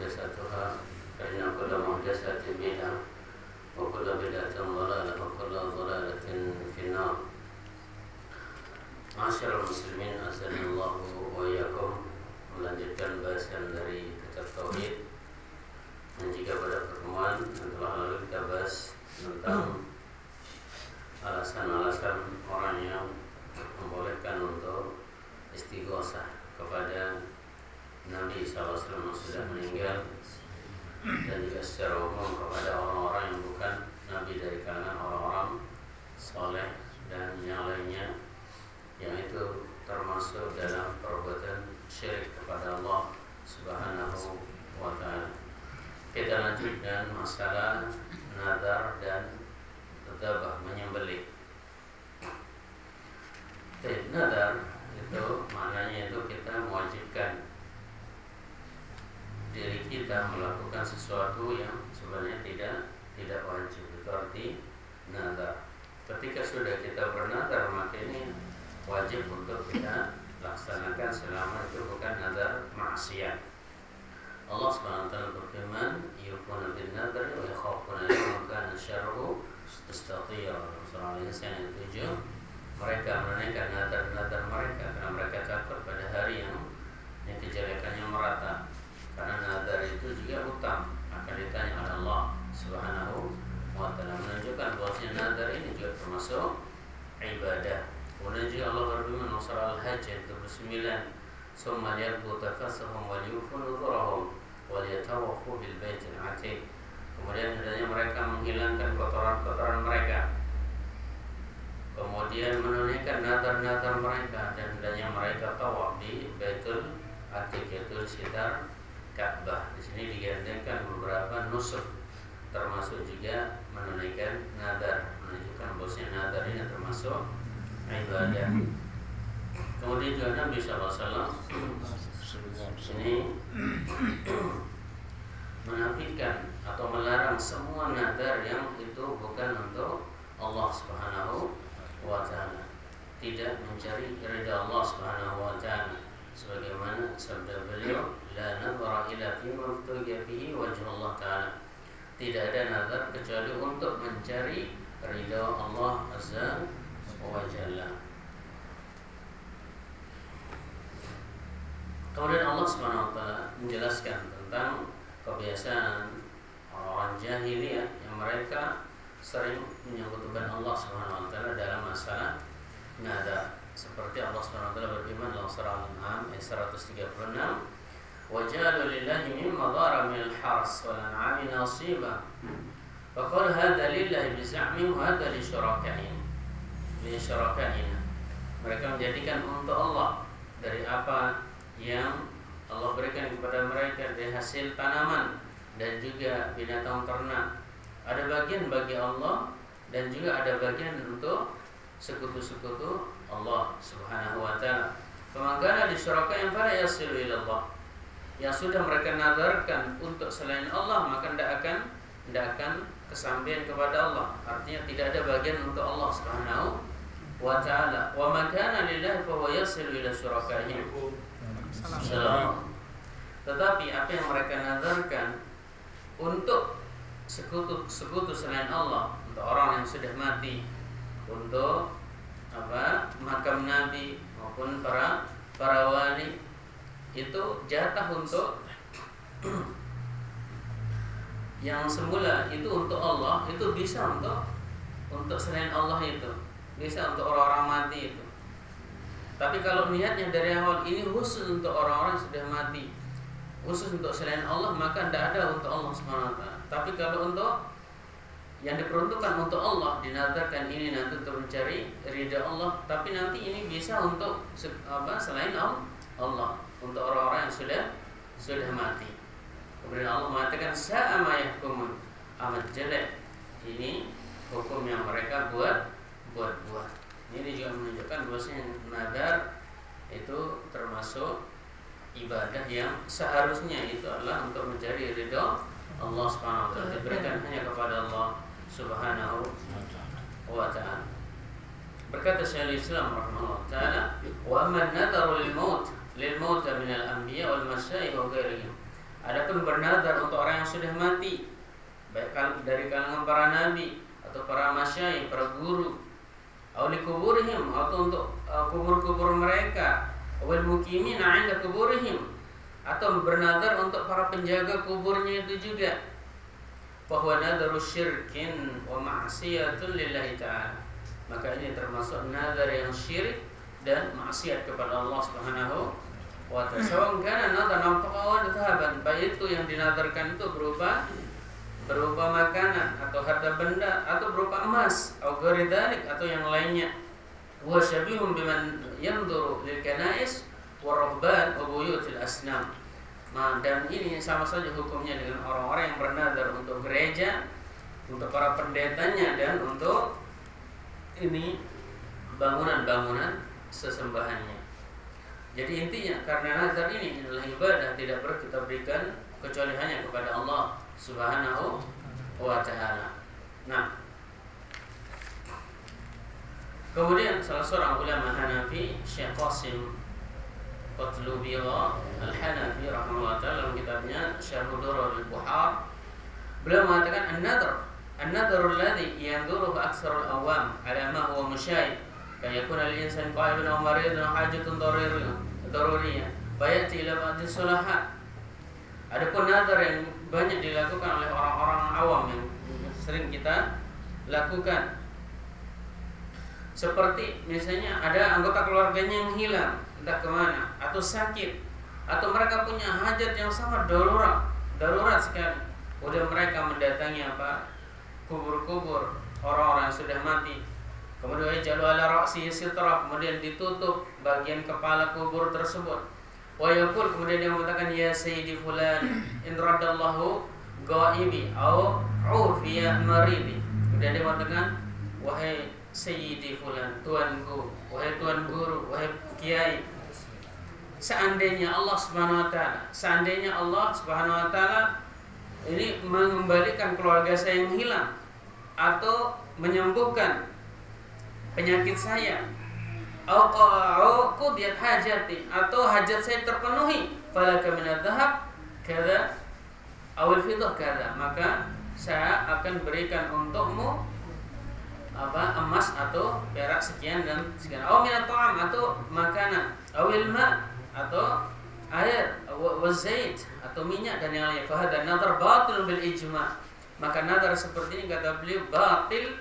محدثاتها فإن كل محدثة بدعة وكل بدعة ضلالة وكل ضلالة في النار. Masyarul muslimin, azanillahu wa iyyakum, melanjutkan bahasan dari kitab tauhid. Dan jika pada pertemuan yang telah lalu kita bahas tentang alasan-alasan orang yang membolehkan untuk istighosah kepada Nabi SAW yang sudah meninggal, dan juga secara umum kepada orang-orang yang bukan Nabi dari kalangan orang-orang soleh dan yang lainnya, yang itu termasuk dalam perbuatan syirik kepada Allah Subhanahu wa ta'ala. Kita lanjutkan masalah nadar dan dzabah, menyembelih. Nadar itu maknanya itu kita mewajibkan diri kita melakukan sesuatu yang sebenarnya tidak wajib. Itu arti nadar. Ketika sudah kita bernadar, maka ini wajib untuk kita laksanakan selama itu bukan nadar maksiat. Allah Subhanahu wa taala berfirman, "Yufuna bin nadari wa yakhafuna yawman kana syarruhu mustatira." Surah Al-Insan ayat 7. Mereka menunaikan nadar-nadar mereka karena mereka takut pada hari yang kejelekannya merata. Karena nadar itu juga utang, akan ditanya oleh Allah Subhanahu wa taala, menunjukkan bahwa nadar ini juga termasuk ibadah. Kemudian juga Allah berfirman surah Al-Hajj ayat 29, "Tsumma liyaqdu tafassahum wa liyufu nuzurahum wa liyatawafu bil baitil atiq." Kemudian hendaknya mereka menghilangkan kotoran-kotoran mereka, kemudian menunaikan nadar-nadar mereka, dan hendaknya mereka tawaf di Baitul Atiq, yaitu di sekitar Ka'bah. Di sini digandengkan beberapa nusuk, termasuk juga menunaikan nadar, menunjukkan bahwasanya nadar ini termasuk ibadah. Kemudian juga Nabi SAW ini menafikan atau melarang semua nadar yang itu bukan untuk Allah Subhanahu wa ta'ala, tidak mencari ridha Allah Subhanahu wa ta'ala, sebagaimana sabda beliau, "La nadhara illa fi maftuja bihi wajh Allah ta'ala." Tidak ada nazar kecuali untuk mencari ridha Allah Azza wa Jalla. Kemudian Allah Subhanahu wa taala menjelaskan tentang kebiasaan orang jahiliyah yang mereka sering menyekutukan Allah Subhanahu wa taala dalam masalah nadar. Seperti Allah Subhanahu wa taala berfirman dalam surah Al-An'am ayat 136, "Wa ja'alu lillahi mimma dhara min al-hars wal an'ami nasiba. Fa qala hadza lillahi bi za'mihim wa hadza li syurakaihim." Mereka menjadikan untuk Allah dari apa yang Allah berikan kepada mereka dari hasil tanaman dan juga binatang ternak. Ada bagian bagi Allah dan juga ada bagian untuk sekutu-sekutu Allah Subhanahu wa taala. Pemangkana di syuraka yang pada yasilu ilallah, yang sudah mereka nadarkan untuk selain Allah, maka tidak akan kesampean kepada Allah. Artinya tidak ada bagian untuk Allah Subhanahu wa ta'ala. Wa makana lillahi fa huwa yasilu ila syurakaihim. Tetapi apa yang mereka nadarkan untuk sekutu selain Allah, untuk orang yang sudah mati, untuk makam Nabi maupun para wali, itu jatah untuk yang semula itu untuk Allah, itu bisa untuk selain Allah, itu bisa untuk orang-orang mati itu. Tapi kalau niatnya dari awal ini khusus untuk orang-orang yang sudah mati, khusus untuk selain Allah, maka tidak ada untuk Allah Subhanahu wa taala. Tapi kalau untuk yang diperuntukkan untuk Allah, dinadarkan ini nanti untuk mencari ridha Allah, tapi nanti ini bisa untuk selain Allah, untuk orang-orang yang sudah mati. Kemudian Allah mengatakan, "Sa'a ma yahkumun." Amat jelek ini hukum yang mereka buat. Ini juga menunjukkan bahwasanya nadar itu termasuk ibadah yang seharusnya itu adalah untuk mencari ridha Allah Subhanahu wa taala, diberikan hanya kepada Allah Subhanahu wa taala. Berkata Syekhul Islam rahimahullah taala, "Wa amma an-nadaru lil maut min al-anbiya wal masyayikh wa ghairihim." Adapun bernazar untuk orang yang sudah mati, baik dari kalangan para nabi atau para masyayikh, para guru, atau li kuburihim, atau untuk kubur-kubur mereka, wal mukimina 'inda kuburihim, atau bernazar untuk para penjaga kuburnya itu juga. Fahuwa nadharu syirkin wa ma'siyatun lillahi ta'ala. Maka ini termasuk nazar yang syirik dan maksiat kepada Allah Subhanahu wa ta'ala. Sawan kana nadharan faqawan dhahaban, baik itu yang dinazarkan itu berupa makanan atau harta benda atau berupa emas atau ghairi dzalik atau yang lainnya. Wa syabihun biman yanzuru lil kanais wa ruhban wa buyutil asnam. Dan ini sama saja hukumnya dengan orang-orang yang bernazar untuk gereja, untuk para pendetanya, dan untuk ini bangunan-bangunan sesembahannya. Jadi intinya karena nazar ini adalah ibadah, tidak perlu kita berikan kecuali hanya kepada Allah Subhanahu wa ta'ala. Nah, kemudian salah seorang ulama Hanafi, Syekh Qasim Qatlubiyah Al-Hanafi rahimahullah ta'ala, dalam kitabnya Syarh Durarul Buhar, beliau mengatakan an-nadharu alladhi yanzuruhu aktsarul awam ala ma huwa musyahid kaya yakuna al-insan qa'iman aw maridan aw hajatun daruriyah fayati ila ba'd as-sulahat. Adapun nazar yang banyak dilakukan oleh orang-orang awam yang sering kita lakukan, seperti misalnya ada anggota keluarganya yang hilang entah kemana, atau sakit, atau mereka punya hajat yang sangat darurat sekali. Kemudian mereka mendatangi kubur-kubur orang-orang yang sudah mati. Kemudian jalu ala ra'si sitra, kemudian ditutup bagian kepala kubur tersebut. Wa yaqul, kemudian dia mengatakan ya sayyidi fulan in radallahu ghaibi au ufiya maridi. Kemudian dia mengatakan wahai sayyidi fulan, tuanku, wahai tuan guru, wahai kiai, seandainya Allah Subhanahu wa taala ini mengembalikan keluarga saya yang hilang atau menyembuhkan penyakit saya, atau qudiyat hajati, atau hajat saya terpenuhi, falaka min adh-dhahab kadza aw al-fiddah kadza, maka saya akan berikan untukmu emas atau perak sekian dan sekian, atau min at-ta'am, atau makanan, atau ilma, atau air, wa zait, atau minyak dan yang lain. Fa hadha nadhar batil bil ijma', maka nadhar seperti ini kata beliau batil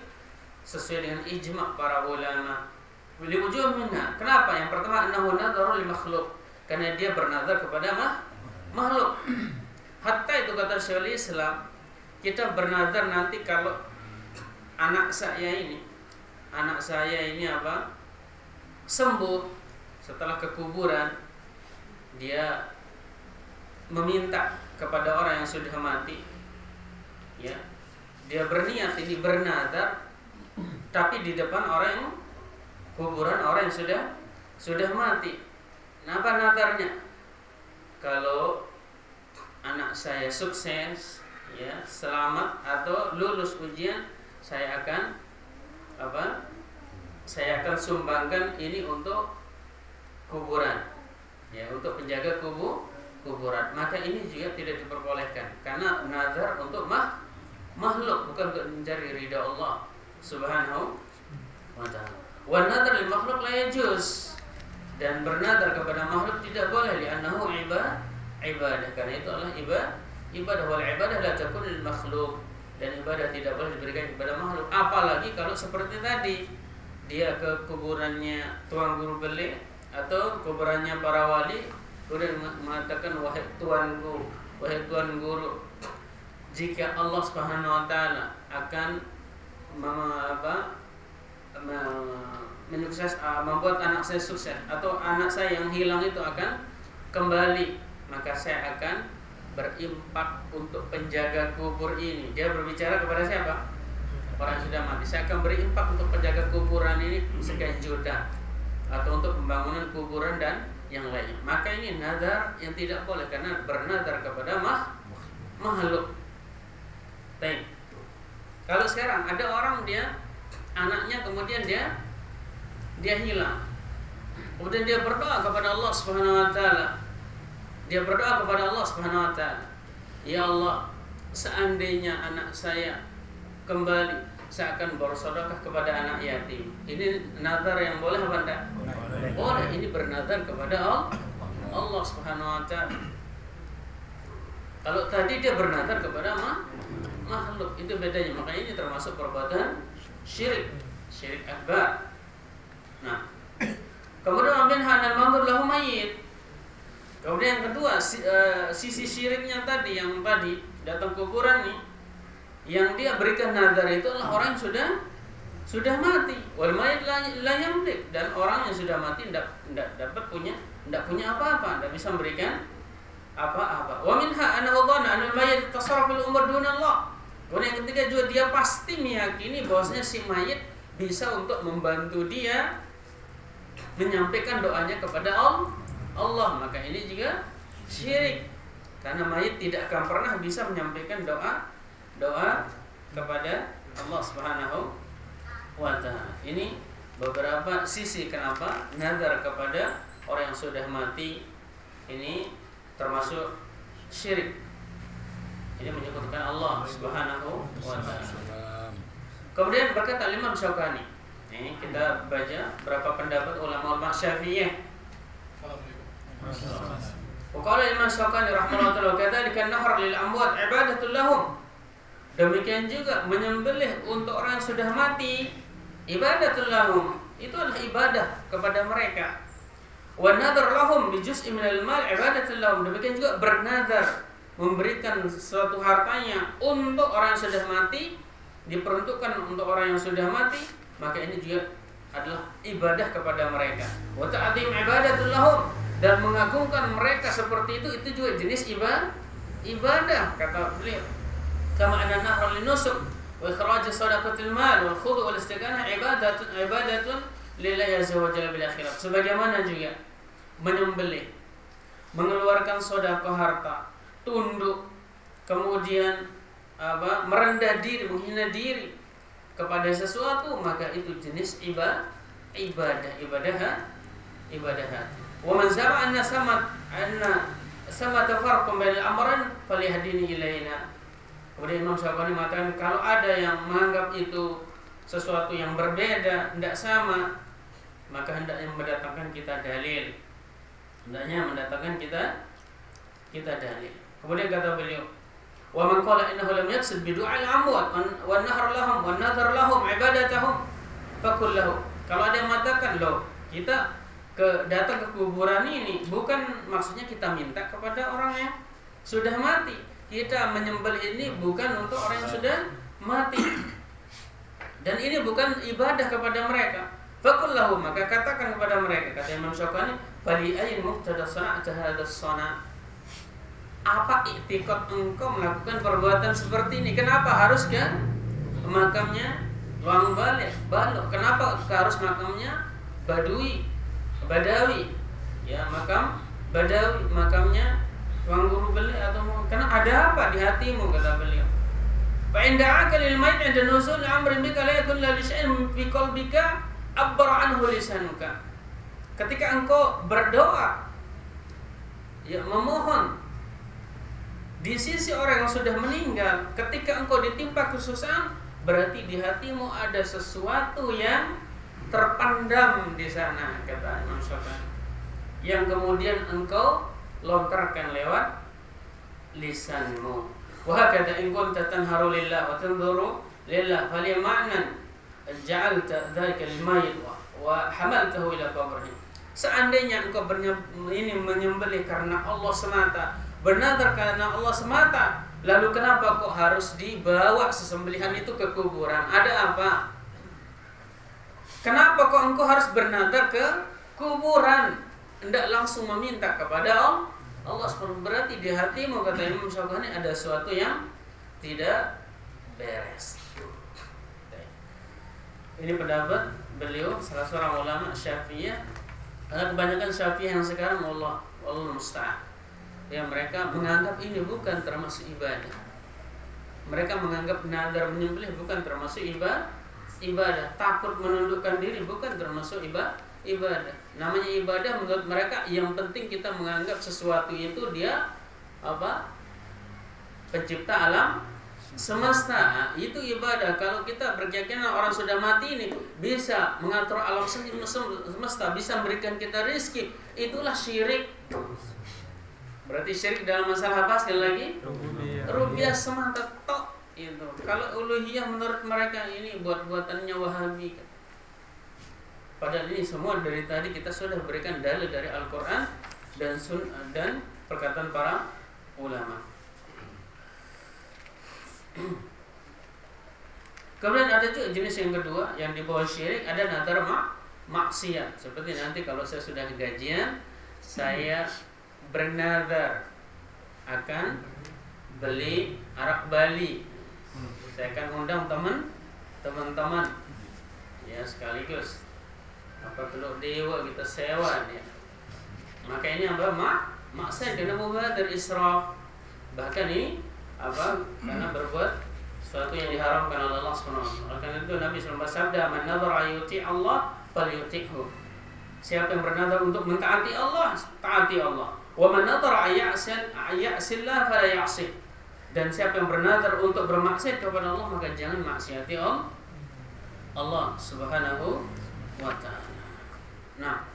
sesuai dengan ijma' para ulama. Li wujuh minha. Kenapa? Yang pertama, annahu nadharu li makhluk, karena dia bernazar kepada makhluk. Hatta itu kata Syekhul Islam, kita bernazar nanti kalau anak saya ini sembuh setelah kekuburan, dia meminta kepada orang yang sudah mati, ya, dia berniat ini bernazar, tapi di depan kuburan orang yang sudah mati. Nah, apa nazarnya? Kalau anak saya sukses, ya, selamat atau lulus ujian, saya akan sumbangkan ini untuk kuburan, ya, untuk penjaga kuburan. Maka ini juga tidak diperbolehkan, karena nazar untuk makhluk, bukan untuk mencari ridha Allah Subhanahu wa ta'ala. Wa nadhar lil makhluk la yajuz, dan bernazar kepada makhluk tidak boleh, li'annahu ibadah, karena itu adalah ibadah. Wal ibadah la takun lil makhluk, dan ibadah tidak boleh diberikan kepada makhluk. Apalagi kalau seperti tadi, dia ke kuburannya tuan guru beli atau kuburannya para wali, kemudian mengatakan wahai tuanku, wahai tuan guru, jika Allah Subhanahu wa taala akan membuat anak saya sukses, atau anak saya yang hilang itu akan kembali, maka saya akan berimpak untuk penjaga kubur ini. Dia berbicara kepada siapa? Orang yang sudah mati. Saya akan berimpak untuk penjaga kuburan ini sekian juta, atau untuk pembangunan kuburan dan yang lainnya. Maka ini nazar yang tidak boleh, karena bernazar kepada makhluk. Baik. Kalau sekarang ada orang, dia anaknya kemudian dia hilang, kemudian dia berdoa kepada Allah Subhanahu wa taala, Dia berdoa kepada Allah Subhanahu wa taala, "Ya Allah, seandainya anak saya kembali, saya akan bersedekah kepada anak yatim." Ini nazar yang boleh apa enggak? Boleh. Ini bernazar kepada Allah Subhanahu wa taala. Kalau tadi dia bernazar kepada makhluk, itu bedanya. Makanya ini termasuk perbuatan syirik akbar. Nah, kemudian minha al-manzur lahu mayyit. Kemudian yang kedua, sisi syiriknya tadi, yang tadi datang kuburan nih, yang dia berikan nazar itu adalah orang yang sudah mati. Wal mayyit la yamlik, dan orang yang sudah mati tidak punya apa-apa, tidak bisa memberikan apa-apa. Wa minha annahu dhanna anna al-mayyit tasarrafa fil umur duna Allah. Kemudian yang ketiga juga, dia pasti meyakini bahwasanya si mayit bisa untuk membantu dia menyampaikan doanya kepada Allah. Maka ini juga syirik, karena mayit tidak akan pernah bisa menyampaikan doa kepada Allah Subhanahu wa taala. Ini beberapa sisi kenapa nazar kepada orang yang sudah mati ini termasuk syirik. Ini menyebutkan Allah Subhanahu wa taala. Kemudian berkata Imam Syaukani, ini kita baca berapa pendapat ulama Syafi'iyah. Qala Imam Syaukani rahimahullah, kadzalika an-nahr lil amwat ibadatul lahum. Demikian juga menyembelih untuk orang yang sudah mati ibadatul lahum, itu adalah ibadah kepada mereka. Wa nadhar lahum bi juz'in minal mal ibadatul lahum. Demikian juga bernazar, memberikan suatu hartanya untuk orang yang sudah mati, diperuntukkan untuk orang yang sudah mati, maka ini juga adalah ibadah kepada mereka. Wa ta'zim ibadatul lahum, dan mengagungkan mereka seperti itu juga jenis ibadah, kata beliau. Kama anna nahra linusuk wa ikhraj sadaqatil mal wal khudu wal istighanah ibadatun lillahi azza wa jalla bil akhirah. Sebagaimana juga menyembelih, mengeluarkan sedekah harta, tunduk, kemudian merendah diri, menghina diri kepada sesuatu, maka itu jenis ibadah hati. Wa man zama anna sama tafarqun bainal amrayn falyahdini ilaina. Kemudian Imam Syaukani mengatakan, kalau ada yang menganggap itu sesuatu yang berbeda, tidak sama, maka hendaknya mendatangkan kita dalil. Dalil. Kemudian kata beliau, wa man qala innahu lam yaqsid bi du'al amwat wa nahr lahum wa nadhar lahum ibadatahum faqul lahu. Kalau ada yang mengatakan, loh, kita datang ke kuburan ini bukan maksudnya kita minta kepada orang yang sudah mati. Kita menyembelih ini bukan untuk orang yang sudah mati, dan ini bukan ibadah kepada mereka. Faqul lahu, maka katakan kepada mereka, kata Imam Syaukani, fali ayyin muqtada sana'ta hadzal sana'. Apa i'tiqad engkau melakukan perbuatan seperti ini? Kenapa harus ke makamnya Wang Balok? Kenapa harus makamnya Badawi? Ya, makam Badawi, makamnya Wang Guru Beli, atau karena ada apa di hatimu, kata beliau. Fa inda'aka lil mayt 'inda nuzul amrin bika la yakun la lisya'in fi qalbika abbara anhu lisanuka. Ketika engkau berdoa, ya, memohon di sisi orang yang sudah meninggal, ketika engkau ditimpa kesusahan, berarti di hatimu ada sesuatu yang terpendam di sana, kata Imam Syafi'i, yang kemudian engkau lontarkan lewat lisanmu. Wa hakadha in kunta tanharu lillah wa tanzuru lillah fali ma'nan ja'alta dzalika limayit wa hamaltahu ila qabrihi. Seandainya engkau menyembelih karena Allah semata, bernazar karena Allah semata, lalu kenapa kok harus dibawa sesembelihan itu ke kuburan? Ada apa? Kenapa kok engkau harus bernazar ke kuburan? Hendak langsung meminta kepada Allah SWT. Berarti di hatimu, kata Imam Syaukani, ada sesuatu yang tidak beres. Ini pendapat beliau, salah seorang ulama Syafi'iyah. Karena kebanyakan Syafi'iyah yang sekarang, Allah musta'an, ya, mereka menganggap ini bukan termasuk ibadah. Mereka menganggap nazar menyembelih bukan termasuk ibadah. Takut menundukkan diri bukan termasuk ibadah. Namanya ibadah menurut mereka yang penting kita menganggap sesuatu itu dia apa? Pencipta alam semesta. Nah, itu ibadah. Kalau kita berkeyakinan orang sudah mati ini bisa mengatur alam semesta, bisa memberikan kita rezeki, itulah syirik. Berarti syirik dalam masalah apa? Sekali lagi, rububiyah semata tok itu. Kalau uluhiyah menurut mereka ini buat-buatannya Wahabi. Padahal ini semua dari tadi kita sudah berikan dalil dari Al-Quran dan perkataan para ulama. Kemudian ada juga jenis yang kedua yang di bawah syirik, ada nazar maksiat. Seperti nanti kalau saya sudah gajian, saya bernazar akan beli arak Bali. Saya akan undang teman-teman ya sekaligus apa telur dewa kita sewa ya. Maka ini apa maksiat karena mubazir israf. Bahkan ini apa karena berbuat sesuatu yang diharamkan oleh Allah Subhanahu wa taala. Karena itu Nabi SAW bersabda, "Man nadhara yuti Allah falyuti'hu." Siapa yang bernazar untuk mentaati Allah, taati Allah. Wa man nadhara ayyasillah fala ya'si. Dan siapa yang bernazar untuk bermaksiat kepada Allah, maka jangan maksiati Allah Subhanahu wa taala. Nah,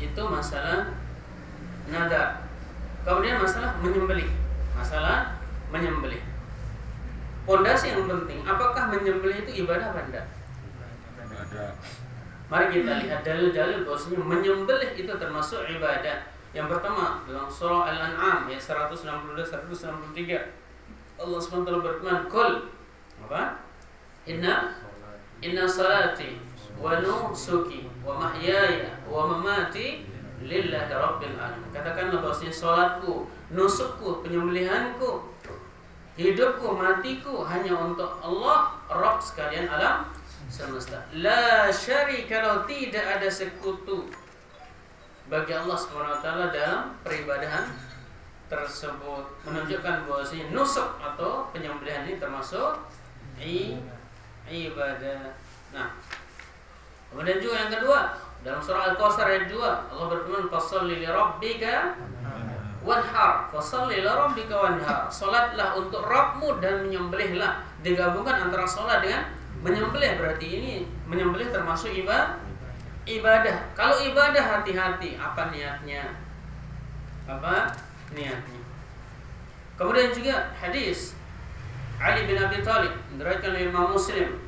itu masalah nadar. Kemudian masalah menyembelih. Pondasi yang penting, apakah menyembelih itu ibadah apa enggak? Ibadah. Mari kita lihat dalil-dalil bahwasanya menyembelih itu termasuk ibadah. Yang pertama dalam surah Al-An'am ayat 162-163 Allah SWT berfirman, "Qul" apa? Inna salati wa nusuki wa mahyaya wa mamati lillahi rabbil alamin. Katakanlah bahwasanya salatku, nusukku, penyembelihanku, hidupku, matiku hanya untuk Allah, Rabb sekalian alam semesta. La syarika lahu, tidak ada sekutu bagi Allah SWT dalam peribadahan tersebut. Menunjukkan bahwasanya nusuk atau penyembelihan ini termasuk ibadah. Nah, kemudian juga yang kedua dalam surah Al-Kautsar ayat 2 Allah berfirman, "Fasholli li rabbika wanhar." Fasholli li rabbika wanhar. Salatlah untuk Rabbmu dan menyembelihlah. Digabungkan antara salat dengan menyembelih, berarti ini menyembelih termasuk ibadah. Kalau ibadah hati-hati apa niatnya. Kemudian juga hadis Ali bin Abi Thalib diriwayatkan oleh Imam Muslim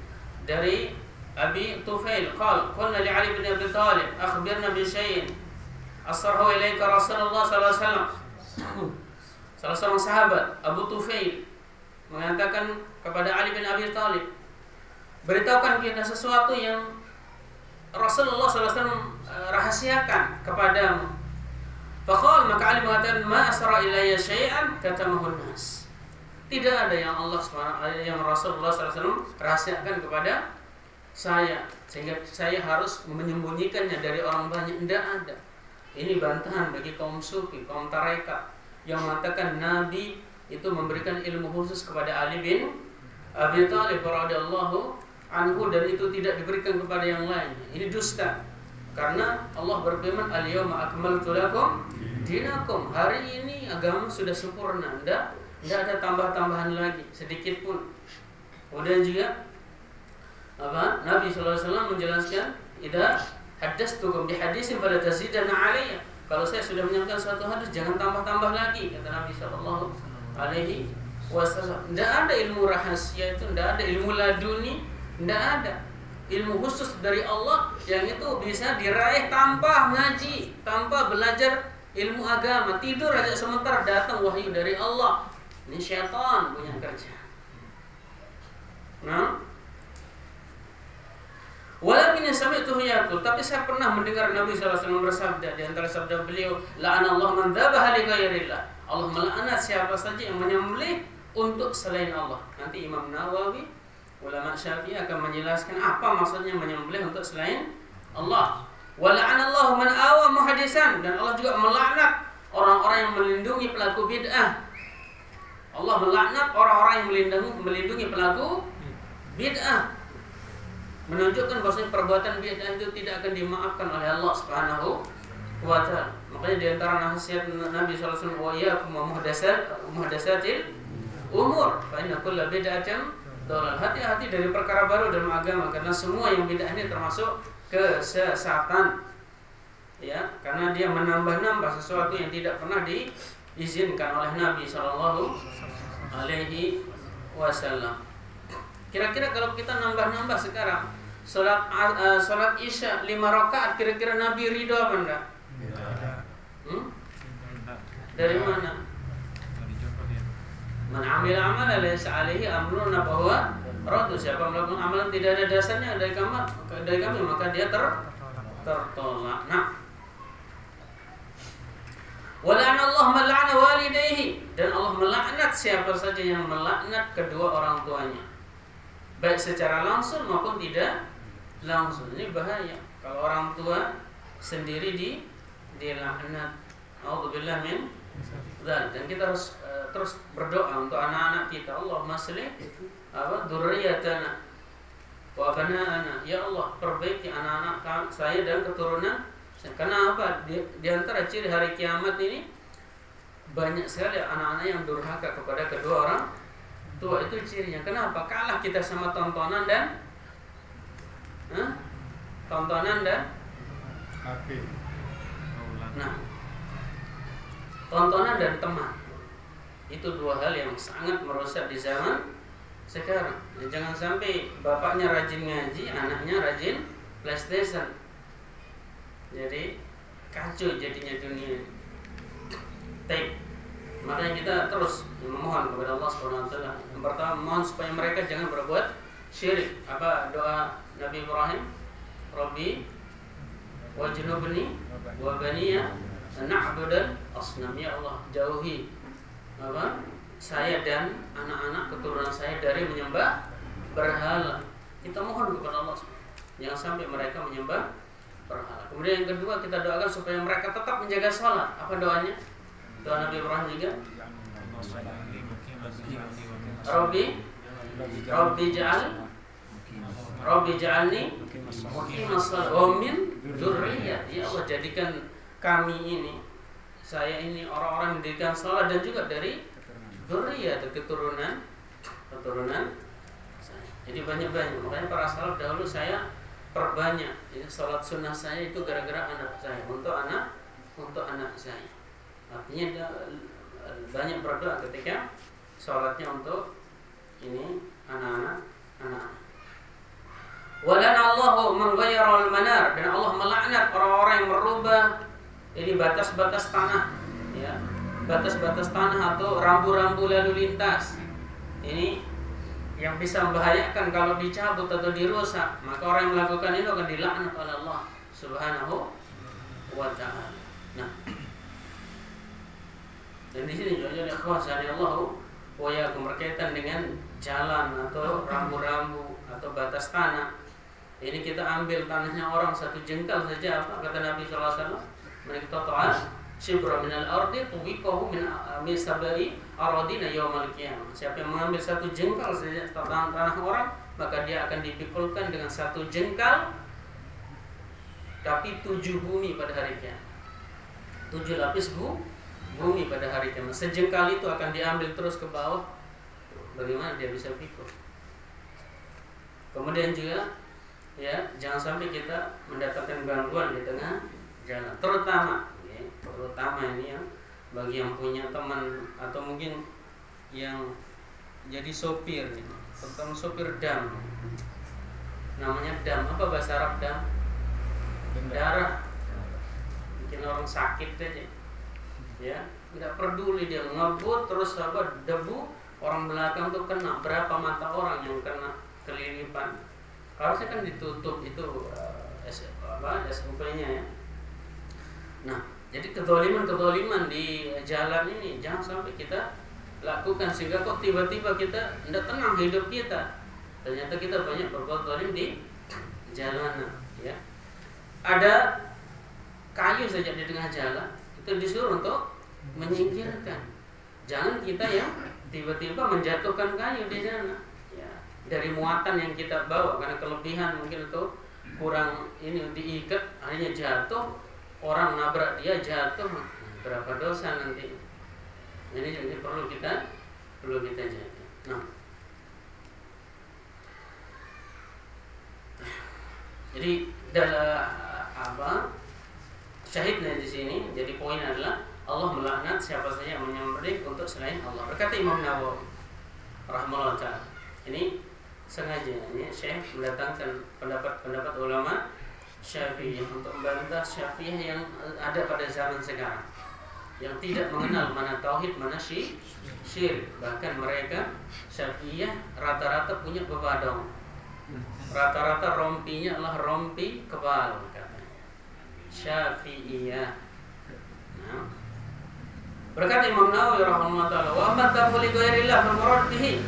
dari Abi Tufail qulna li Ali bin Abi Thalib akhbirna bi syai'in asrahu ilaika Rasulullah sallallahu alaihi wasallam. Salah seorang sahabat Abu Tufail mengatakan kepada Ali bin Abi Thalib, beritahukan kita sesuatu yang Rasulullah SAW rahasiakan kepadamu. Faqal, maka Ali mengatakan, "Ma asra ilayya syai'an katamahu nas." Tidak ada yang yang Rasulullah SAW rahasiakan kepada saya sehingga saya harus menyembunyikannya dari orang banyak. Tidak ada. Ini bantahan bagi kaum sufi, kaum tarekat yang mengatakan Nabi itu memberikan ilmu khusus kepada Ali bin Abi Thalib radhiyallahu anhu dan itu tidak diberikan kepada yang lain. Ini dusta. Karena Allah berfirman, "Al-yawma akmaltu lakum dinakum." Hari ini agama sudah sempurna. Tidak ada tambah-tambahan lagi sedikit pun. Kemudian juga Nabi sallallahu alaihi wasallam menjelaskan, "Idza haddatstukum bi hadisin fala tazidanna alayya." Kalau saya sudah menyampaikan suatu hadis, jangan tambah-tambah lagi, kata Nabi sallallahu alaihi wasallam. Tidak ada ilmu rahasia itu, tidak ada ilmu laduni, tidak ada ilmu khusus dari Allah yang itu bisa diraih tanpa ngaji, tanpa belajar ilmu agama. Tidur aja sebentar datang wahyu dari Allah. Ini syaitan punya kerja. Nah, walakin sami'tuhu yaqul, tapi saya pernah mendengar Nabi sallallahu alaihi wasallam bersabda, di antara sabda beliau, "La'anallahu man dzabaha li ghairillah." Allah melaknat siapa saja yang menyembelih untuk selain Allah. Nanti Imam Nawawi, ulama Syafi'i akan menjelaskan apa maksudnya menyembelih untuk selain Allah. Wa la'anallahu man awa muhadisan, dan Allah juga melaknat orang-orang yang melindungi pelaku bid'ah. Allah melaknat orang-orang yang melindungi pelaku bid'ah. Menunjukkan bahwasanya perbuatan bid'ah itu tidak akan dimaafkan oleh Allah Subhanahu wa ta'ala. Makanya di antara nasihat Nabi sallallahu alaihi wasallam, wa iyyakum muhdatsatil umur, fa inna kulla bid'atin dhalal. Hati-hati dari perkara baru dalam agama, karena semua yang bid'ah ini termasuk kesesatan. Ya, karena dia menambah-nambah sesuatu yang tidak pernah diizinkan oleh Nabi sallallahu alaihi wasallam. Kira-kira kalau kita nambah-nambah sekarang salat Isya 5 rakaat, kira-kira Nabi ridho apa enggak? Dari mana? Man amila amalan laysa alaihi amruna bahwa radu. Siapa melakukan amalan tidak ada dasarnya dari kami, maka dia tertolak. Nah, wala'ana Allah man la'ana walidayhi, dan Allah melaknat siapa saja yang melaknat kedua orang tuanya, baik secara langsung maupun tidak langsung. Ini bahaya kalau orang tua sendiri dilaknat. A'udzubillah min dzalik. Dan kita harus terus berdoa untuk anak-anak kita. Allahumma shlih dzurriyyatana wa abna'ana. Ya Allah, perbaiki anak-anak saya dan keturunan. Karena apa? Di antara ciri hari kiamat ini banyak sekali anak-anak yang durhaka kepada kedua orang tua. Itu cirinya. Kenapa? Kalah kita sama tontonan dan nah, tontonan dan teman itu dua hal yang sangat merusak di zaman sekarang. Jangan sampai bapaknya rajin ngaji, anaknya rajin PlayStation. Jadi kacau jadinya dunia. Makanya kita terus memohon kepada Allah Subhanahu wa taala. Yang pertama, mohon supaya mereka jangan berbuat syirik. Apa doa Nabi Ibrahim? Rabbi wajnubni wa baniya na'budal asnam. Ya Allah, jauhi saya dan anak-anak keturunan saya dari menyembah berhala. Kita mohon kepada Allah jangan sampai mereka menyembah berhala. Kemudian yang kedua, kita doakan supaya mereka tetap menjaga sholat. Apa doanya? Doa Nabi Ibrahim juga. Rabbi ja'alni muqimas shalah wa min dzurriyyati. Ya Allah, jadikan kami ini, saya ini orang-orang yang mendirikan salat dan juga dari dzurriyyah, keturunan saya. Jadi banyak-banyak. Makanya para salaf dahulu saya perbanyak ya, salat sunnah saya itu gara-gara anak saya, untuk anak saya. Artinya banyak berdoa ketika salatnya untuk ini anak-anak. Walana Allahu man ghayyara al-manar, dan Allah melaknat orang-orang yang merubah ini batas-batas tanah, ya, batas-batas tanah atau rambu-rambu lalu lintas. Ini yang bisa membahayakan kalau dicabut atau dirusak, maka orang yang melakukan itu akan dilaknat oleh Allah Subhanahu wa ta'ala. Nah, dan di sini juga ada khawasani Allah wa yakum, berkaitan dengan jalan atau rambu-rambu atau batas tanah. Ini kita ambil tanahnya orang satu jengkal saja, apa kata Nabi sallallahu alaihi wasallam? Man iqtata'a shibra minal ardi tuwiqahu min sab'i aradina yaumal qiyamah. Siapa yang mengambil satu jengkal saja tanah orang, maka dia akan dipikulkan dengan satu jengkal tapi 7 bumi pada hari kiamat. 7 lapis bumi pada hari kiamat. Sejengkal itu akan diambil terus ke bawah. Bagaimana dia bisa pikul? Kemudian juga ya, jangan sampai kita mendatangkan gangguan di tengah jalan, terutama ini yang bagi yang punya teman atau mungkin yang jadi sopir, terutama sopir dam. Namanya dam, apa bahasa Arab dam? Darah. Bikin orang sakit aja. Ya, nggak peduli dia ngebut terus debu orang belakang tuh kena, berapa mata orang yang kena kelilipan. Harusnya kan ditutup itu SOP-nya ya. Nah, jadi kezaliman di jalan ini jangan sampai kita lakukan, sehingga kok tiba-tiba kita tidak tenang hidup kita. Ternyata kita banyak berbuat zalim di jalanan, ya. Ada kayu saja di tengah jalan, itu disuruh untuk menyingkirkan. Jangan kita yang tiba-tiba menjatuhkan kayu di sana, ya, dari muatan yang kita bawa karena kelebihan mungkin itu kurang ini diikat, akhirnya jatuh, orang nabrak dia jatuh, berapa dosa nanti. Ini perlu kita jaga. Nah, jadi dalam syahidnya di sini, jadi poin adalah Allah melaknat siapa saja yang menyembelih untuk selain Allah. Berkata Imam Nawawi rahimahullah ta'ala. Ini sengaja ini Syekh mendatangkan pendapat ulama Syafi'iyah untuk membantah Syafi'iyah yang ada pada zaman sekarang, yang tidak mengenal mana tauhid, mana syirik. Bahkan mereka Syafi'iyah rata-rata punya bebadong. Rata-rata rompinya adalah rompi kebal katanya. Syafi'iyah. Nah, berkata Imam Nawawi rahimahullah ta'ala, wa amma taquli ghairillah fa murad bihi,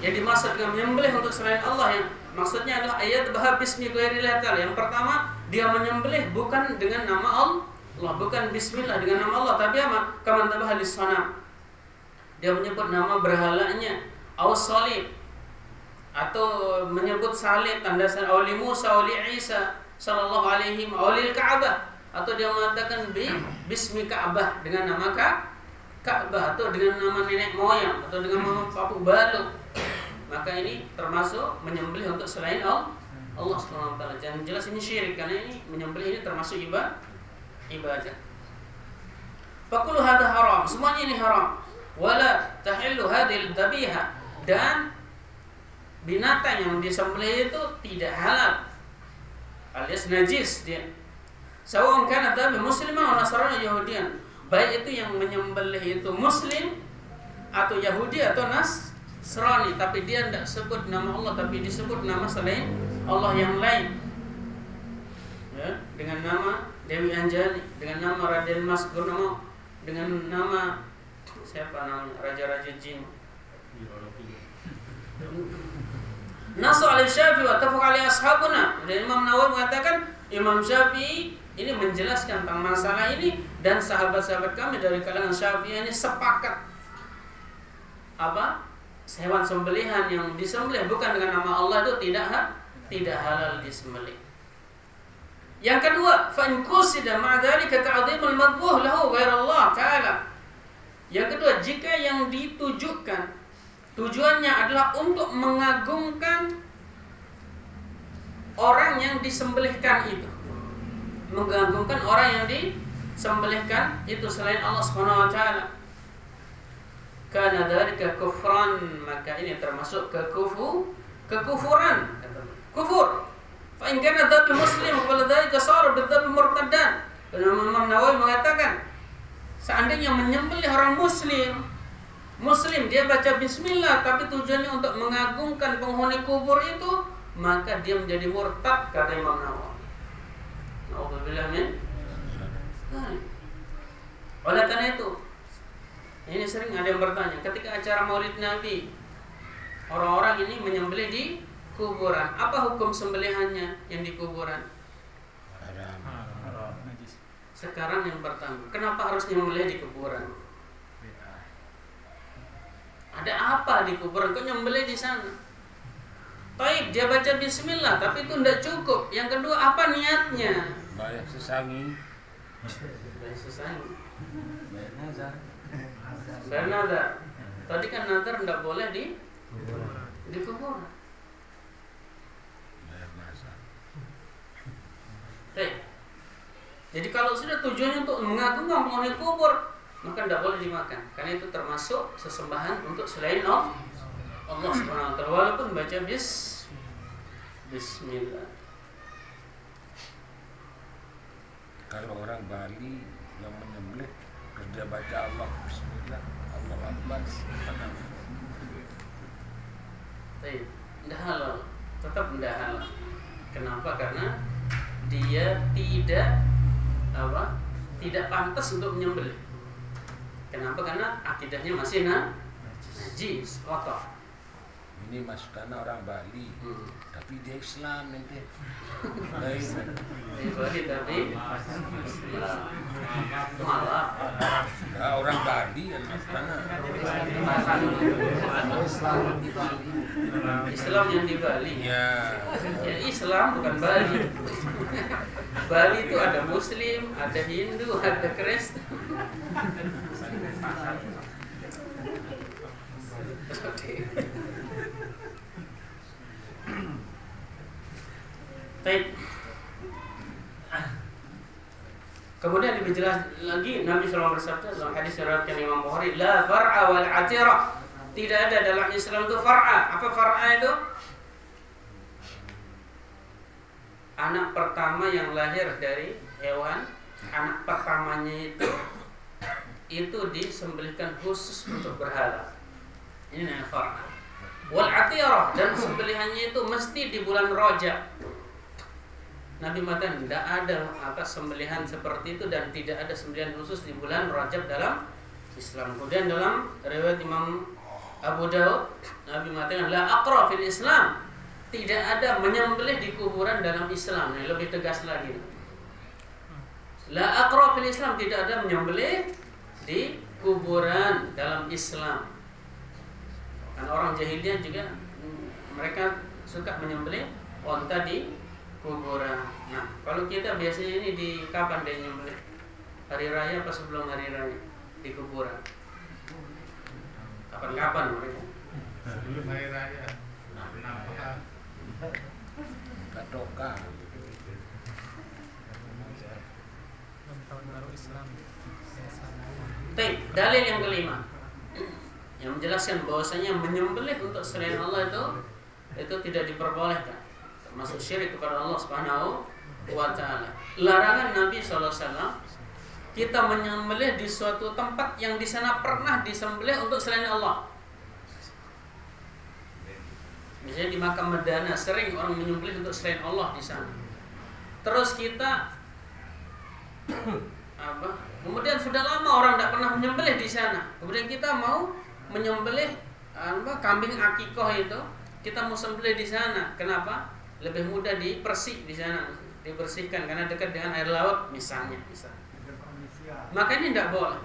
yang dimaksud dengan menyembelih untuk selain Allah, yang maksudnya adalah ayat bahwa bismi ghairillah ta'ala. Yang pertama, dia menyembelih bukan dengan nama Allah, bukan bismillah dengan nama Allah, tapi apa? Kaman tabaha lis-sanam. Dia menyebut nama berhalanya, aw salib, atau menyebut salib, tanda awli Musa, awli Isa sallallahu alaihi wa awli Ka'bah, atau dia mengatakan bismi Ka'bah dengan nama Ka'bah, atau dengan nama nenek moyang, atau dengan nama Papu Balu, maka ini termasuk menyembelih untuk selain Allah Subhanahu wa taala. Jangan jelas ini syirik, karena ini menyembelih ini termasuk ibadah. Faqulu hadza haram, semuanya ini haram. Wala tahillu hadhil dhabiha, dan binatang yang disembelih itu tidak halal, alias najis dia. Sawa'un kana dhabi musliman wa nasrani yahudiyan, baik itu yang menyembelih itu muslim atau Yahudi atau Nasrani, tapi dia tidak sebut nama Allah, tapi disebut nama selain Allah yang lain, ya, dengan nama Dewi Anjani, dengan nama Raden Mas Purnomo, dengan nama siapa namanya, raja-raja jin. Nasu al-Syafi'i wa tafaq alaihi ashabuna. Dan Imam Nawawi mengatakan, Imam Syafi'i ini menjelaskan tentang masalah ini, dan sahabat-sahabat kami dari kalangan Syafi'i ini sepakat apa? Hewan sembelihan yang disembelih bukan dengan nama Allah itu tidak halal disembelih. Yang kedua, fa in qusida ma'a dzalika ta'dhimul madbuh lahu ghairallah ta'ala. Yang kedua, jika yang ditujukan tujuannya adalah untuk mengagungkan orang yang disembelihkan itu, mengagungkan orang yang disembelihkan itu selain Allah Subhanahu wa taala, kana dzalika kufran, maka ini termasuk kekufuran, kufur. Fa in kana dzatu muslim wa dzalika sara bidzab murtaddan. Imam Nawawi mengatakan, seandainya menyembelih orang muslim dia baca bismillah tapi tujuannya untuk mengagungkan penghuni kubur itu, maka dia menjadi murtad, kata Imam Nawawi. Nauzubillah min. Oleh karena itu, ini sering ada yang bertanya, ketika acara Maulid Nabi, orang-orang ini menyembelih di kuburan, apa hukum sembelihannya yang di kuburan? Haram. Sekarang yang pertama, kenapa harus menyembelih di kuburan? Ada apa di kuburan? Kok nyembelih di sana? Baik, dia baca bismillah, tapi itu tidak cukup. Yang kedua, apa niatnya? Bayar sesangi. Bayar nazar. Tadi kan nazar tidak boleh di kuburan. Bayar nazar. Jadi kalau sudah tujuannya untuk mengagungkan penghuni kubur, maka tidak boleh dimakan, karena itu termasuk sesembahan untuk selain Allah Subhanahu wa taala, walaupun baca bismillah. Kalau orang Bali yang menyembelih terus dia baca Allah bismillah, Allah Akbar, tidak halal, tetap tidak halal. Kenapa? Karena dia tidak pantas untuk menyembelih. Kenapa? Karena akidahnya masih najis, kotor. ini masuk tanah orang Bali, tapi dia Islam nanti. Di Bali tapi malah Nah, orang Bali yang masuk tanah. Islam yang di Bali. Ya. Ya Islam bukan Bali. Bali itu ada Muslim, ada Hindu, ada Kristen. Baik. Kemudian lebih jelas lagi Nabi SAW bersabda dalam hadis riwayat Imam Bukhari, la far'a wal 'atira. Tidak ada dalam Islam itu far'a. Apa far'a itu? Anak pertama yang lahir dari hewan, anak pertamanya itu disembelihkan khusus untuk berhala. Ini namanya far'a. Wal 'atira, dan sembelihannya itu mesti di bulan Rajab. Nabi mengatakan tidak ada sembelihan seperti itu dan tidak ada sembelihan khusus di bulan Rajab dalam Islam. Kemudian dalam riwayat Imam Abu Daud, Nabi mengatakan la aqra fil Islam. Tidak ada menyembelih di kuburan dalam Islam. Ini lebih tegas lagi. La aqra fil Islam, tidak ada menyembelih di kuburan dalam Islam. Dan orang jahiliyah juga mereka suka menyembelih onta di kuburan. Nah, kalau kita biasanya ini di kapan dia nyembelih? Hari raya apa sebelum hari raya di kuburan? Kapan-kapan mereka? Sebelum hari raya. Kenapa? Katoka. Tahun baru Islam. Baik, dalil yang kelima yang menjelaskan bahwasanya menyembelih untuk selain Allah itu tidak diperbolehkan, termasuk syirik kepada Allah Subhanahu wa taala. Larangan Nabi sallallahu alaihi wasallam kita menyembelih di suatu tempat yang di sana pernah disembelih untuk selain Allah. Misalnya di makam Madana sering orang menyembelih untuk selain Allah di sana. Terus kita kemudian sudah lama orang tidak pernah menyembelih di sana. Kemudian kita mau menyembelih kambing akikoh itu, kita mau sembelih di sana. Kenapa? Lebih mudah dipersih di sana, dibersihkan karena dekat dengan air laut misalnya. Maka ini tidak boleh.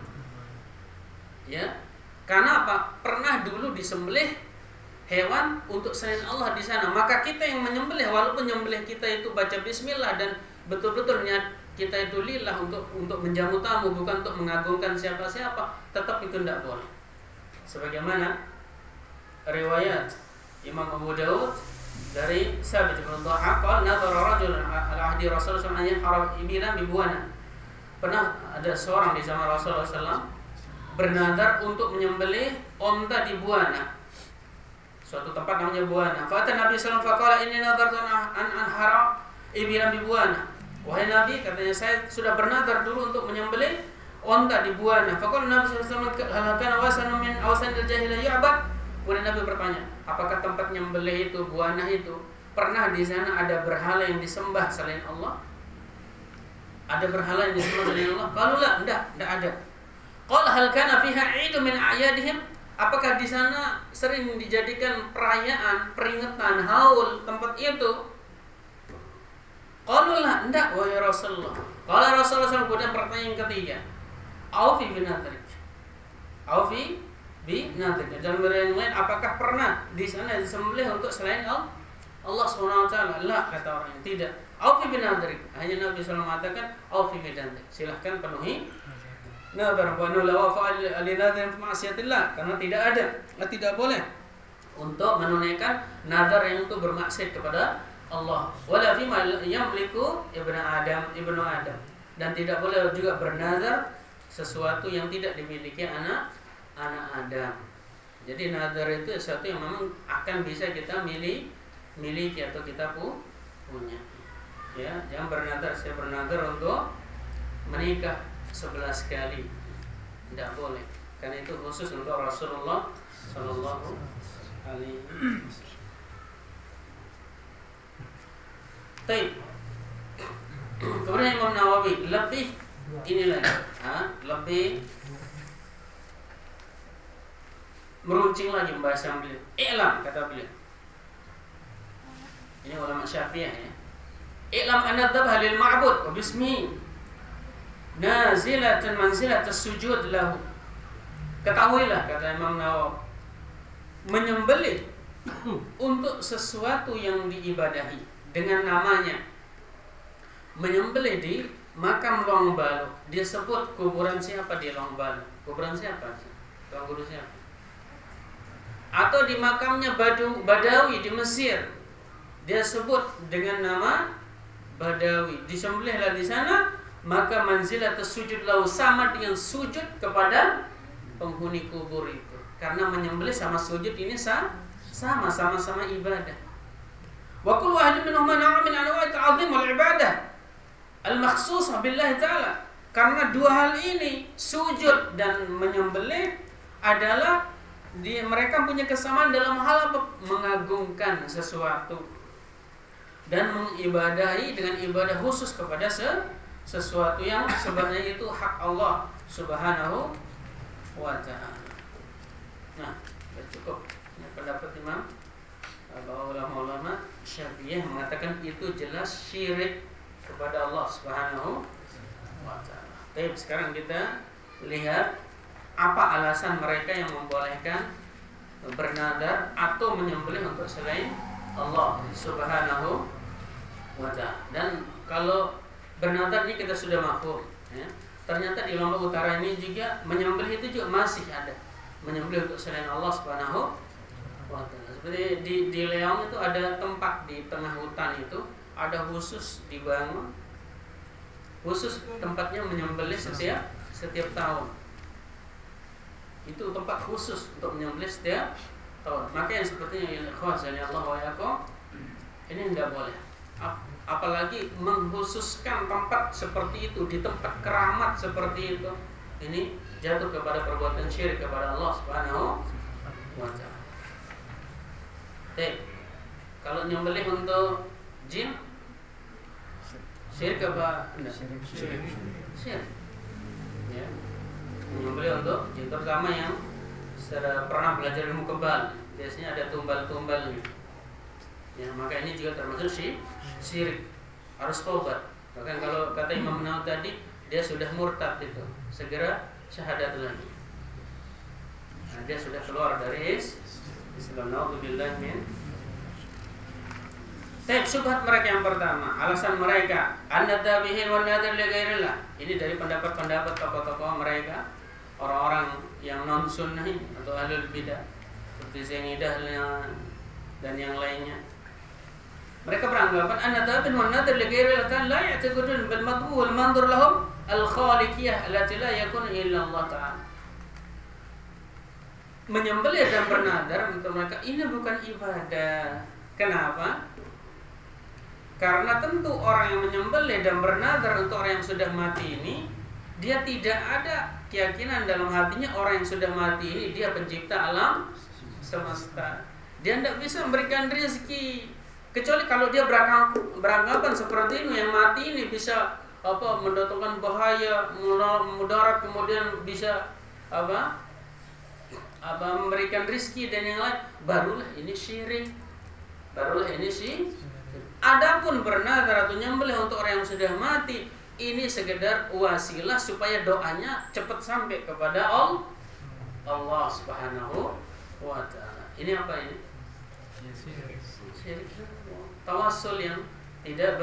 Ya. Karena apa? Pernah dulu disembelih hewan untuk selain Allah di sana. Maka kita yang menyembelih, walaupun menyembelih kita itu baca bismillah dan betul-betul niat kita itu lillah untuk menjamu tamu, bukan untuk mengagungkan siapa-siapa, tetap itu tidak boleh. Sebagaimana riwayat Imam Abu Daud dari Sabit bin Dhahak, qala nadhara rajulun ala ahdi Rasulullah sallallahu alaihi wasallam ibilan bibuana. Pernah ada seorang di zaman Rasulullah SAW bernadar untuk menyembelih onta di Buana, suatu tempat namanya Buana. Fata Nabi SAW faqala inni nadartu an anhara ibilan bibuana. Wahai Nabi, katanya saya sudah bernadar dulu untuk menyembelih onta di Buana. Faqala Nabi SAW hal kana wasanun min awsanil jahiliyah yu'bad. Kemudian Nabi bertanya, apakah tempat menyembelih itu Buana itu pernah di sana ada berhala yang disembah selain Allah? Ada berhala yang disembah selain Allah? Kalau tidak ada. Qala hal kana fiha 'idun min a'yadihim? Apakah di sana sering dijadikan perayaan, peringatan, haul tempat itu? Qalu la, enggak wahai Rasulullah. Qala Rasulullah SAW, kemudian pertanyaan ketiga. Aufi binadrik. Aufi binadrik. Dan yang lain, apakah pernah di sana disembelih untuk selain Allah SWT? La, kata orang yang tidak. Aufi binadrik. Hanya Nabi SAW mengatakan aufi binadrik. Silahkan penuhi nadar wa la wafa li nadar ma'siyatillah, karena tidak boleh untuk menunaikan nadar yang untuk bermaksiat kepada Allah. Wala fi ma yamliku ibnu Adam, dan tidak boleh juga bernazar sesuatu yang tidak dimiliki anak Adam. Jadi nazar itu sesuatu yang memang akan bisa kita miliki atau kita punya. Ya, jangan bernazar, saya bernazar untuk menikah 11 kali. Tidak boleh. Karena itu khusus untuk Rasulullah sallallahu alaihi wasallam. Baik. Kemudian Imam Nawawi lebih inilah lebih meruncing lagi membahasan beliau. I'lam, kata beliau. Ini ulama Syafi'iyah ya. I'lam anna dzabha lil ma'bud wa bismi nazilatan manzilat as-sujud lahu. Ketahuilah, kata Imam Nawawi, menyembelih untuk sesuatu yang diibadahi dengan namanya. Menyembelih di makam Long Balu, dia sebut kuburan siapa di Long Balu? Kuburan siapa? Tuan guru siapa? Atau di makamnya Badawi di Mesir, dia sebut dengan nama Badawi, disembelihlah di sana, maka manzilat sujud lahu, sama dengan sujud kepada penghuni kubur itu. Karena menyembelih sama sujud ini sama-sama ibadah. Wa kullu ahadin minhum man'a min anwa'i ta'zim wal ibadah al-makhsusah billahi ta'ala. Karena dua hal ini, sujud dan menyembelih, adalah mereka punya kesamaan dalam hal mengagungkan sesuatu dan mengibadahi dengan ibadah khusus kepada sesuatu yang sebenarnya itu hak Allah Subhanahu wa ta'ala. Nah, cukup. Ini pendapat Imam bahwa ulama-ulama Syafi'iyah mengatakan itu jelas syirik kepada Allah Subhanahu wa ta'ala. Baik, sekarang kita lihat apa alasan mereka yang membolehkan bernadar atau menyembelih untuk selain Allah Subhanahu wa ta'ala. Dan kalau bernadar ini kita sudah mafhum ya. Ternyata di Lombok Utara ini juga menyembelih itu juga masih ada, menyembelih untuk selain Allah Subhanahu wa ta'ala. Seperti di Leong itu ada tempat di tengah hutan itu, ada khusus dibangun, khusus tempatnya menyembelih setiap tahun. Itu tempat khusus untuk menyembelih setiap tahun. Maka yang sepertinya Allah wa yakum, ini tidak boleh. Apalagi mengkhususkan tempat seperti itu, di tempat keramat seperti itu, ini jatuh kepada perbuatan syirik kepada Allah Subhanahu wa ta'ala. Kalau nyembelih untuk jin, syirik apa? Syirik. Ya. Menyembelih untuk jin, terutama yang pernah belajar ilmu kebal, biasanya ada tumbal-tumbalnya. Ya, maka ini juga termasuk syirik, harus taubat. Bahkan kalau kata Imam Nawawi tadi, dia sudah murtad itu, segera syahadat lagi. Nah, dia sudah keluar dari Islam. Nauzubillah min. Syubhat mereka yang pertama, alasan mereka an-nadzabihin wan nadhir li ghairillah. Ini dari pendapat-pendapat tokoh-tokoh mereka, orang-orang yang non sunnah atau ahlul bidah seperti Zainidah dan yang lainnya. Mereka beranggapan an-nadzabihin wan nadhir li ghairillah kan la ya'taqidun bil madbu wal mandur lahum al-khaliqiyah allati la yakun illa Allah ta'ala. Menyembelih dan bernadar untuk mereka ini bukan ibadah. Kenapa? Karena tentu orang yang menyembelih dan bernadar untuk orang yang sudah mati ini, dia tidak ada keyakinan dalam hatinya orang yang sudah mati ini dia pencipta alam semesta. Dia tidak bisa memberikan rezeki kecuali kalau dia beranggapan seperti ini, yang mati ini bisa mendatangkan bahaya, mudarat, kemudian bisa memberikan rezeki dan yang lain, barulah ini syirik. Adapun bernadar atau nyembelih untuk orang yang sudah mati, ini sekedar wasilah supaya doanya cepat sampai kepada Allah Subhanahu wa ta'ala. Ini apa ini? Syirik. Tawassul yang tidak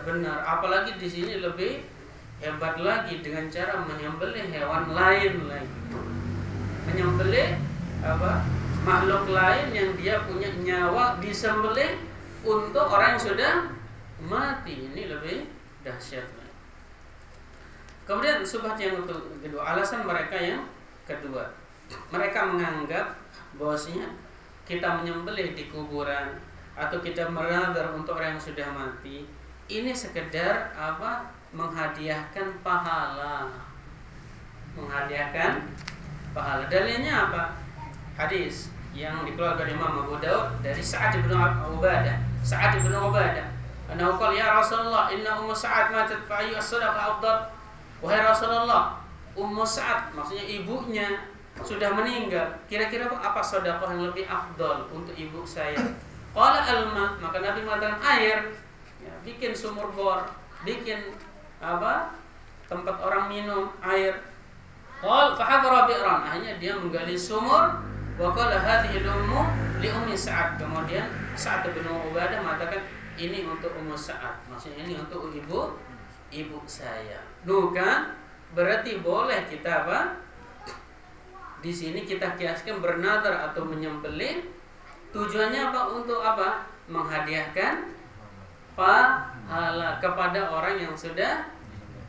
benar. Apalagi di sini lebih hebat lagi dengan cara menyembelih hewan lain lagi. Menyembelih makhluk lain yang dia punya nyawa disembelih untuk orang yang sudah mati. Ini lebih dahsyat. Kemudian syubhat yang kedua, alasan mereka yang kedua, mereka menganggap bahwasanya kita menyembelih di kuburan atau kita bernadar untuk orang yang sudah mati ini sekedar menghadiahkan pahala. Dalilnya apa? Hadis yang dikeluarkan Imam Abu Daud dari Sa'ad bin Ubadah. Anahu qala ya Rasulullah inna Ummu Sa'ad matat fa ayyu as-sadaqah afdal. Wahai Rasulullah, Ummu Sa'ad maksudnya ibunya sudah meninggal, kira-kira apa sedekah yang lebih afdal untuk ibu saya? Qala alma, maka Nabi mengatakan air. Ya, bikin sumur bor, bikin tempat orang minum air. Qal fahadhara bi'ran, akhirnya dia menggali sumur. Wa qala hadhihi al-ummu li ummi Sa'ad. Kemudian Sa'ad bin Ubadah mengatakan ini untuk Ummu Sa'ad. Maksudnya ini untuk ibu saya. Bukan berarti boleh kita di sini kita kiaskan bernadar atau menyembelih. Tujuannya apa? Untuk apa? Menghadiahkan pahala kepada orang yang sudah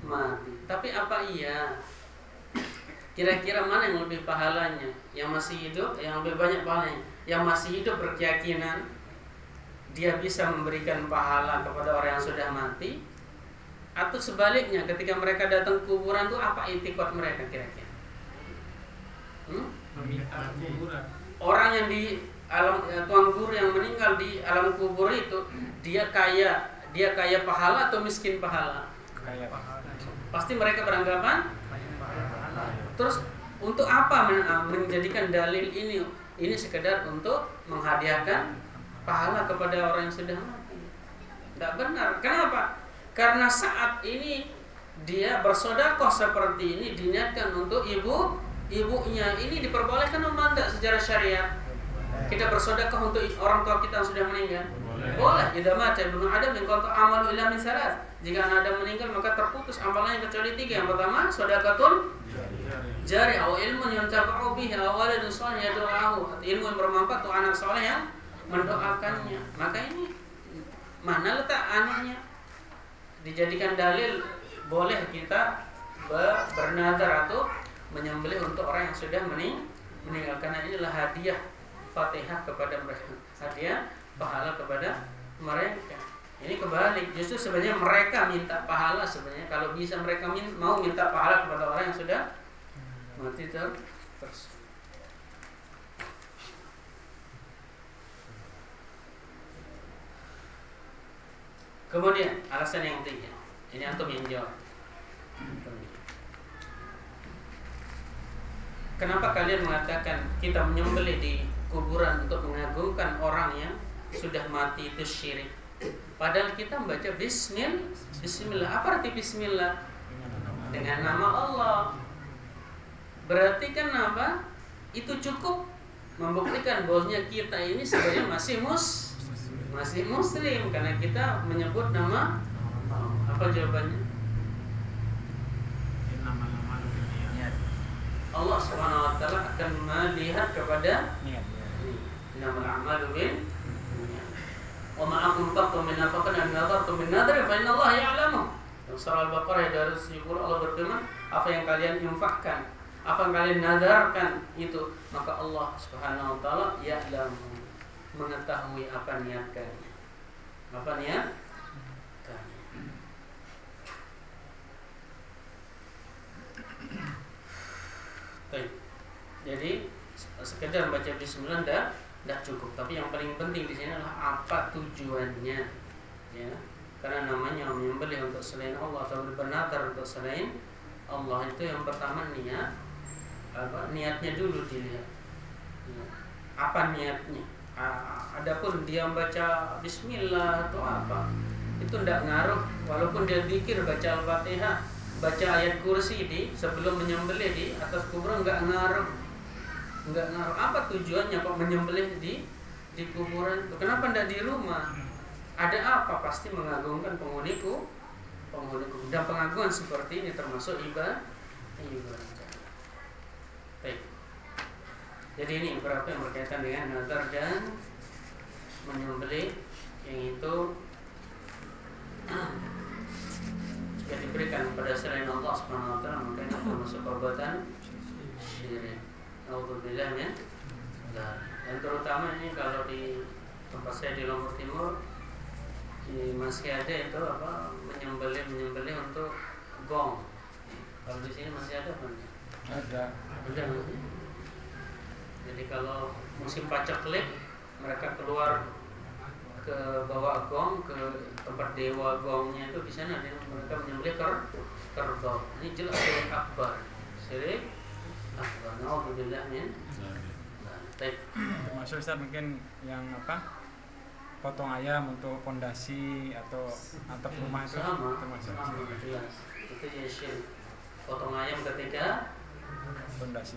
mati. Tapi apa iya? Kira-kira mana yang lebih pahalanya? Yang masih hidup, yang lebih banyak pahalanya. Yang masih hidup berkeyakinan dia bisa memberikan pahala kepada orang yang sudah mati, atau sebaliknya ketika mereka datang ke kuburan itu apa itikad mereka kira-kira? Meminta kuburan. Orang yang di alam tuan guru yang meninggal di alam kubur itu dia kaya pahala atau miskin pahala? Kaya pahala. Pasti mereka beranggapan. Terus untuk apa menjadikan dalil ini? Ini sekedar untuk menghadiahkan pahala kepada orang yang sudah mati. Tidak benar. Kenapa? Karena saat ini dia bersedekah seperti ini diniatkan untuk ibunya. Ini diperbolehkan atau tidak secara syariat? Kita bersedekah untuk orang tua kita yang sudah meninggal. Boleh. Idza mata ibnu Adam inqata amalu illa min salat. Jika Adam meninggal maka terputus amalannya kecuali 3. Yang pertama, sedekahun jari atau ilmu yang tabi'u bihi aw waladun shalih yad'uhu, ilmu yang bermanfaat atau anak saleh yang mendoakannya. Maka ini mana letak anehnya? Dijadikan dalil boleh kita bernadar atau menyembelih untuk orang yang sudah meninggal, karena inilah hadiah Fatihah kepada mereka, hadiah pahala kepada mereka. Ini kebalik, justru sebenarnya mereka minta pahala sebenarnya. Kalau bisa mereka mau minta pahala kepada orang yang sudah mati terus. Kemudian alasan yang ketiga, ini antum yang jawab. Kenapa kalian mengatakan kita menyembelih di kuburan untuk mengagungkan orang yang sudah mati itu syirik? Padahal kita membaca Bismillah. Apa arti Bismillah? Dengan nama Allah. Berarti kan apa? Itu cukup membuktikan bahwasanya kita ini sebenarnya masih muslim karena kita menyebut nama Allah. Apa jawabannya? Allah Subhanahu wa taala akan melihat kepada innamal a'malu bin wa ma anfaqtum min nafaqatin aw nadartum min nadrin fa innallaha ya'lamu. Surah Al-Baqarah ayat 270 Allah berfirman, apa yang kalian infakkan, apa yang kalian nadarkan itu, maka Allah Subhanahu wa taala ya'lamu, mengetahui apa niat kalian. Apa niat kalian? Baik. Jadi sekedar baca bismillah tidak cukup, tapi yang paling penting di sini adalah apa tujuannya, ya. Karena namanya menyembelih untuk selain Allah atau bernadar untuk selain Allah itu yang pertama niatnya dulu dilihat. Ya. Apa niatnya? Adapun dia baca bismillah atau apa itu tidak ngaruh, walaupun dia zikir baca Al-Fatihah, baca ayat kursi sebelum menyembelih di atas kuburan enggak ngaruh. Apa tujuannya kok menyembelih di kuburan itu? Kenapa tidak di rumah? Ada apa? Pasti mengagungkan penghuni kubur. Dan pengagungan seperti ini termasuk ibadah. Baik. Jadi ini beberapa yang berkaitan dengan nazar dan menyembelih yang itu jika diberikan kepada selain Allah Subhanahu wa taala, maka itu termasuk perbuatan syirik. Alhamdulillah ya. Dan terutama ini kalau di tempat saya di Lombok Timur masih ada itu menyembelih untuk gong. Kalau di sini masih ada kan? Ada. Jadi kalau musim paceklik mereka keluar ke bawah gong, ke tempat dewa gongnya itu, di sana mereka menyembelih kerbau. Ini jelas syirik akbar. Syirik Na'udzubillah min. Baik. Maksud Ustaz mungkin yang apa? Potong ayam untuk pondasi atau atap rumah itu Sama. termasuk Jelas. Itu ya syirik. Potong ayam ketika pondasi.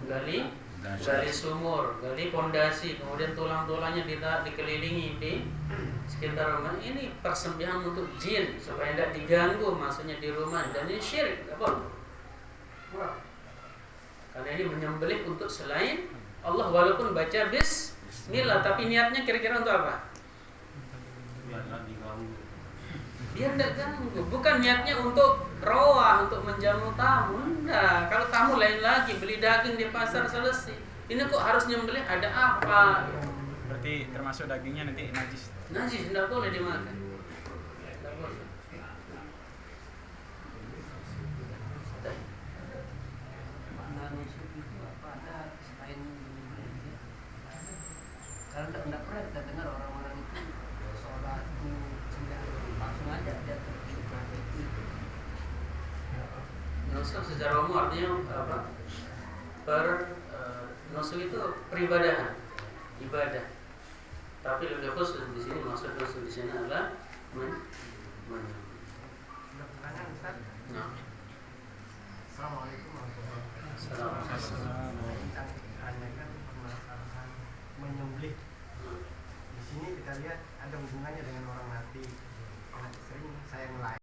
gali sumur, gali pondasi, kemudian tulang-tulangnya dikelilingi di sekitar rumah. Ini persembahan untuk jin supaya tidak diganggu maksudnya di rumah, dan ini syirik, apa? Karena ini menyembelih untuk selain Allah, walaupun baca bismillah, tapi niatnya kira-kira untuk apa? Biar tidak ganggu. Bukan niatnya untuk roah, untuk menjamu tamu. Enggak. Kalau tamu lain lagi, beli daging di pasar selesai. Ini kok harus nyembelih, ada apa? Berarti termasuk dagingnya nanti najis. Najis, tidak boleh dimakan. Tidak boleh. Karena tidak pernah kita dengar orang-orang itu sholat itu langsung aja dia Nusuk secara umum artinya apa? Nusuk itu peribadahan, ibadah. Tapi lebih khusus di sini, maksud nusuk di sini adalah Assalamualaikum warahmatullahi wabarakatuh. Assalamualaikum. Tanyakan permasalahan menyembelih. Di sini kita lihat ada hubungannya dengan orang mati. Sering saya ngelai.